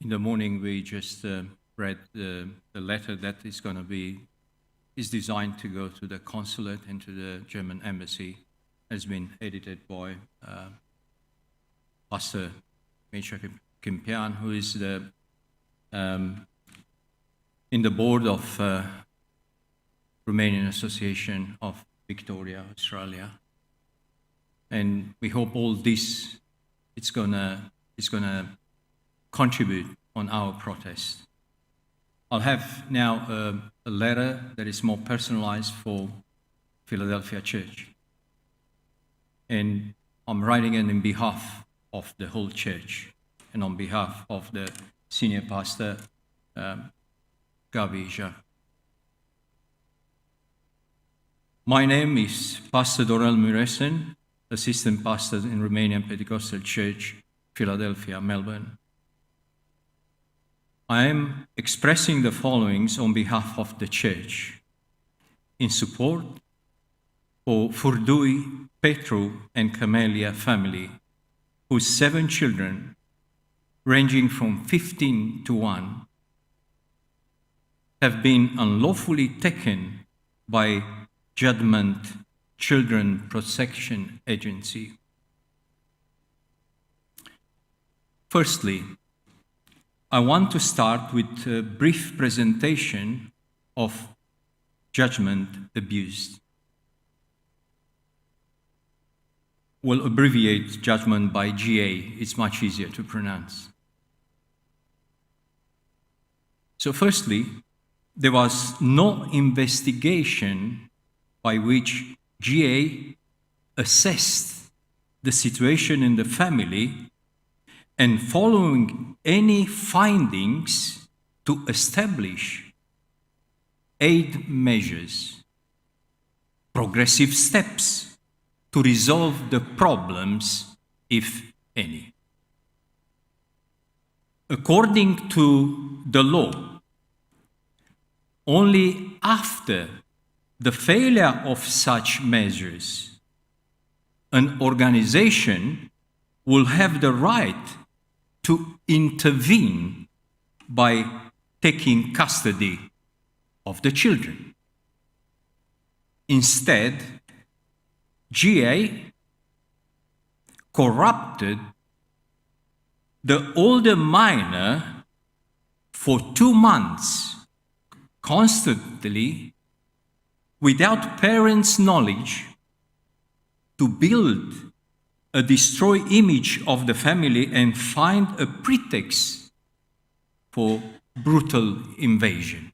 In the morning, we just read the letter that is designed to go to the consulate and to the German embassy. Has been edited by Pastor Major Kimpian, who is in the board of Romanian Association of Victoria, Australia. And we hope all this it's gonna contribute on our protest. I'll have now a letter that is more personalized for Philadelphia Church. And I'm writing it in behalf of the whole church and on behalf of the senior pastor, Gabi Jacques. My name is Pastor Dorel Muresen, assistant pastor in Romanian Pentecostal Church, Philadelphia, Melbourne. I am expressing the followings on behalf of the church in support for Furdui, Pentru, and Camelia family, whose 7 children, ranging from 15 to 1, have been unlawfully taken by Judgment Children Protection Agency. Firstly, I want to start with a brief presentation of judgment abused. We'll abbreviate judgment by GA, it's much easier to pronounce. So firstly, there was no investigation by which GA assessed the situation in the family and following any findings to establish aid measures, progressive steps to resolve the problems, if any. According to the law, only after the failure of such measures, an organization will have the right to intervene by taking custody of the children. Instead, GA corrupted the older minor for 2 months, constantly, without parents' knowledge, to build a destroy image of the family and find a pretext for brutal invasion.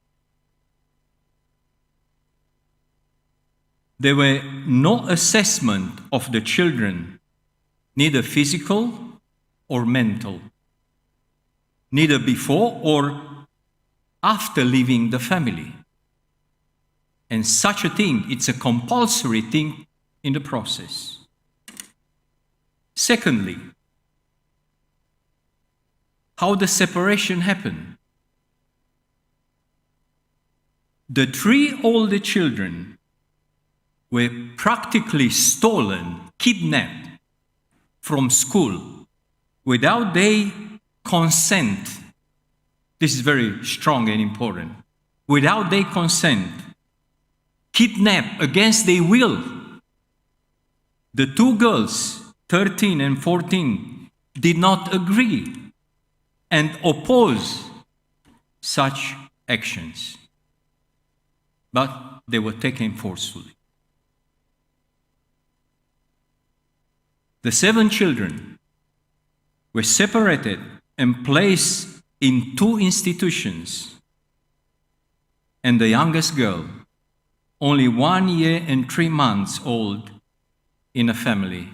There were no assessment of the children, neither physical or mental, neither before or after leaving the family. And such a thing, it's a compulsory thing in the process. Secondly, how the separation happened. The 3 older children were practically stolen, kidnapped from school without their consent. This is very strong and important. Without their consent, kidnapped against their will. The 2 girls, 13 and 14, did not agree and oppose such actions, but they were taken forcefully. The 7 children were separated and placed in 2 institutions, and the youngest girl, only 1 year and 3 months old, in a family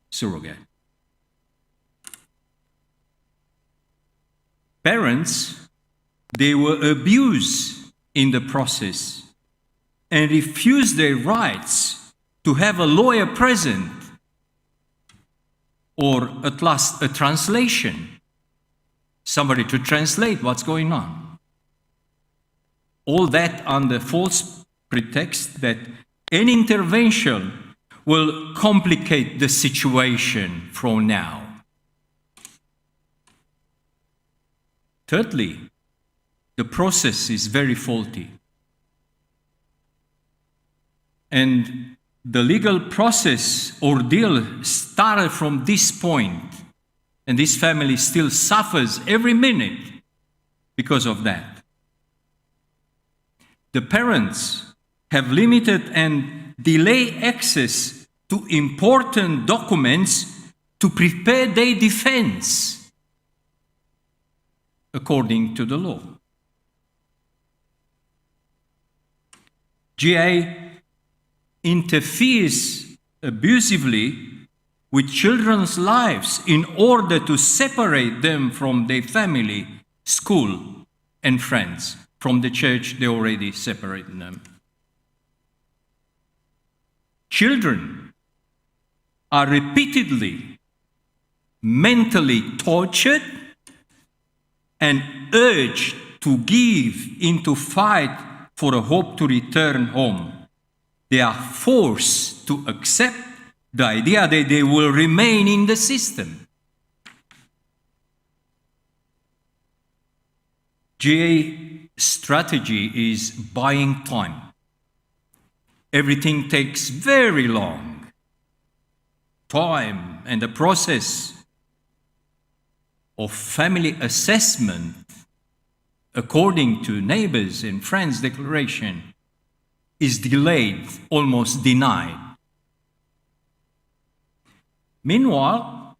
surrogate. Parents, they were abused in the process and refused their rights to have a lawyer present or at last a translation, somebody to translate what's going on. All that under false pretext that any intervention will complicate the situation from now. Thirdly, the process is very faulty. And the legal process ordeal started from this point, and this family still suffers every minute because of that. The parents have limited and delayed access to important documents to prepare their defense according to the law. GA interferes abusively with children's lives in order to separate them from their family, school, and friends. From the church, they already separated them. Children are repeatedly mentally tortured and urged to give into fight for a hope to return home. They are forced to accept the idea that they will remain in the system. GA strategy is buying time. Everything takes very long. Time and the process of family assessment according to neighbors and friends' declaration is delayed, almost denied. Meanwhile,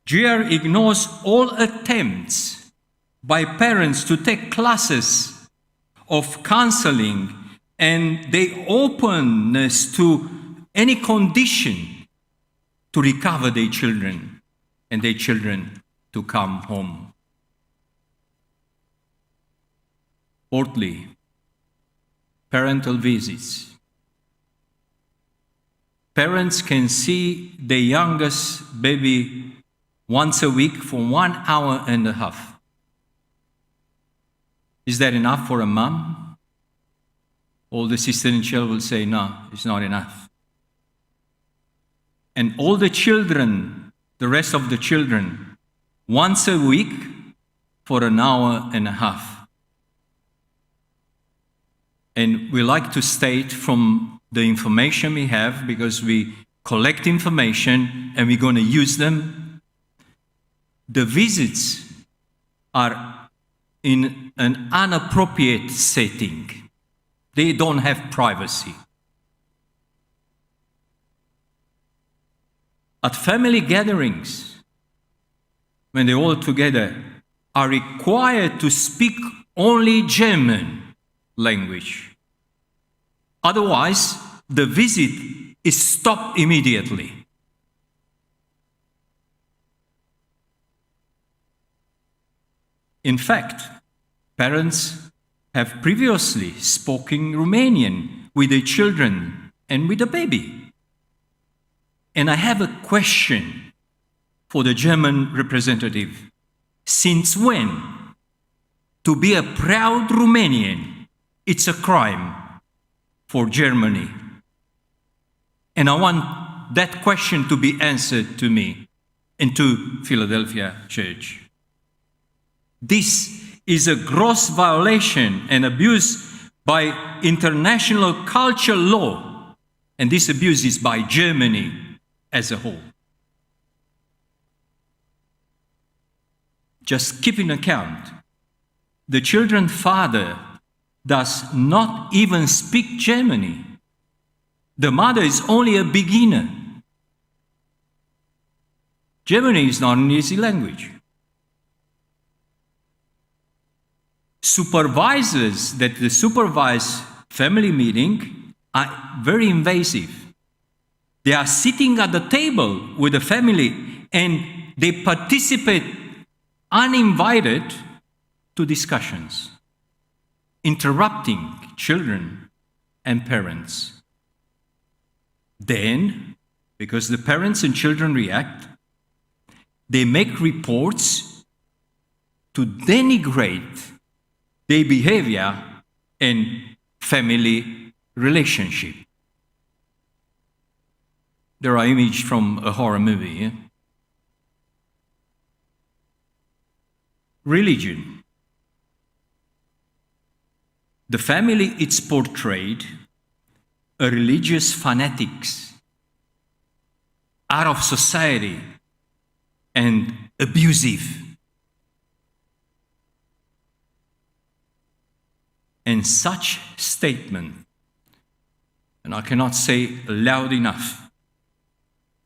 GR ignores all attempts by parents to take classes of counseling and their openness to any condition to recover their children and their children to come home. Fourthly, parental visits. Parents can see their youngest baby once a week for 1.5 hours. Is that enough for a mom? All the sisters in church will say, no, it's not enough. And all the children, the rest of the children, once a week for 1.5 hours. And we like to state from the information we have, because we collect information and we're going to use them, the visits are in an inappropriate setting. They don't have privacy. At family gatherings, when they're all together, are required to speak only German language. Otherwise, the visit is stopped immediately. In fact, parents have previously spoken Romanian with their children and with the baby. And I have a question for the German representative. Since when, to be a proud Romanian, it's a crime for Germany? And I want that question to be answered to me and to Philadelphia Church. This is a gross violation and abuse by international culture law, and this abuse is by Germany as a whole. Just keep in account, the children's father does not even speak German. The mother is only a beginner. German is not an easy language. Supervisors that supervise family meeting are very invasive. They are sitting at the table with the family and they participate uninvited to discussions, interrupting children and parents. Then, because the parents and children react, they make reports to denigrate their behavior and family relationship. There are images from a horror movie. Religion. the family is portrayed a religious fanatics out of society and abusive. And such statement, and I cannot say loud enough,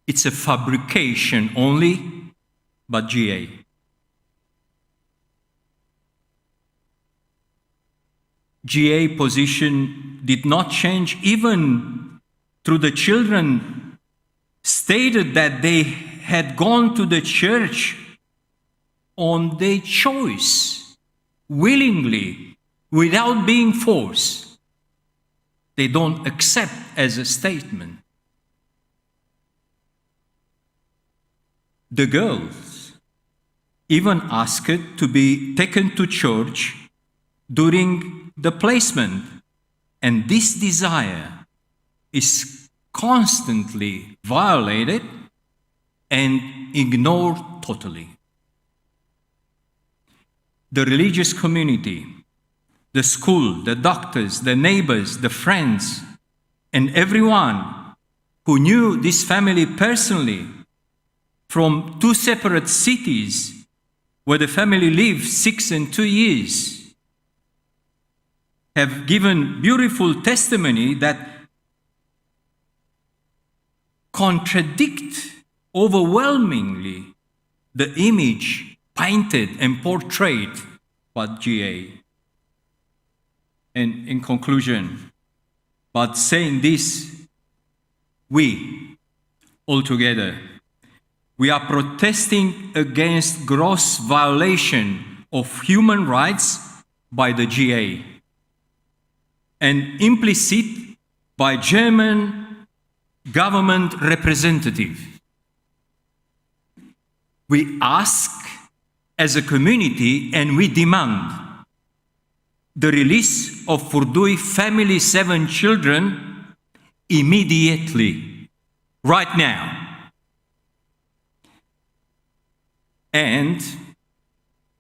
it's a fabrication only by GA. GA position did not change even through the children stated that they had gone to the church on their choice, willingly, without being forced. They don't accept as a statement. The girls even asked to be taken to church during the placement, and this desire is constantly violated and ignored totally. The religious community, the school, the doctors, the neighbors, the friends, and everyone who knew this family personally from two separate cities where the family lived 6 and 2 years have given beautiful testimony that contradict overwhelmingly the image painted and portrayed by GA. And in conclusion, but saying this, we, all together, we are protesting against gross violation of human rights by the GA and implicit by German government representative. We ask as a community and we demand the release of Furdui family 7 children immediately, right now. And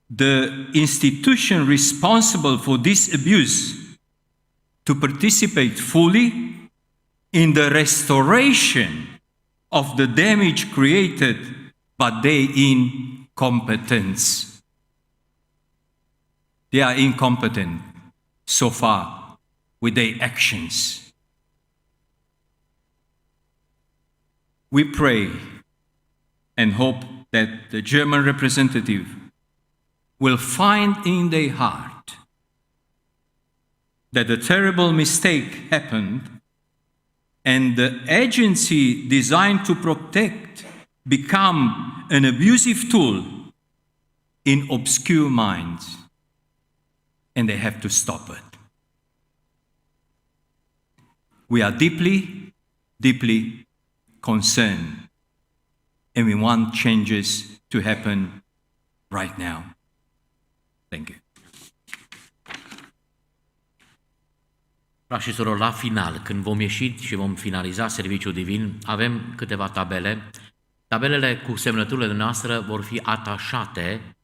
the institution responsible for this abuse to participate fully in the restoration of the damage created by their incompetence. They are incompetent so far with their actions. We pray and hope that the German representative will find in their heart that a terrible mistake happened and the agency designed to protect become an abusive tool in obscure minds, and they have to stop it. We are deeply, deeply concerned, and we want changes to happen right now. Thank you. Frați și surori, la final, când vom ieși și vom finaliza serviciul divin, avem câteva tabele. Tabelele cu semnăturile noastre vor fi atașate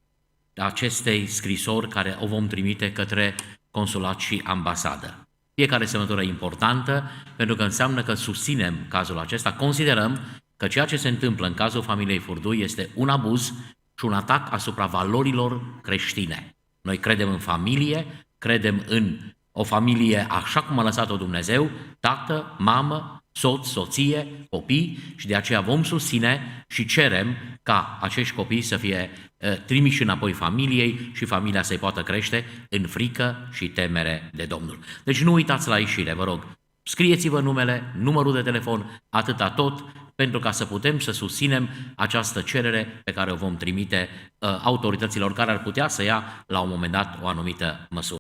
acestei scrisori care o vom trimite către consulat și ambasadă. Fiecare semnătură e importantă pentru că înseamnă că susținem cazul acesta. Considerăm că ceea ce se întâmplă în cazul familiei Furdui este un abuz și un atac asupra valorilor creștine. Noi credem în familie, credem în o familie așa cum a lăsat-o Dumnezeu, tată, mamă, soț, soție, copii, și de aceea vom susține și cerem ca acești copii să fie trimiși înapoi familiei și familia să-i poată crește în frică și temere de Domnul. Deci nu uitați la ieșire, vă rog, scrieți-vă numele, numărul de telefon, atâta tot, pentru ca să putem să susținem această cerere pe care o vom trimite autorităților care ar putea să ia la un moment dat o anumită măsură.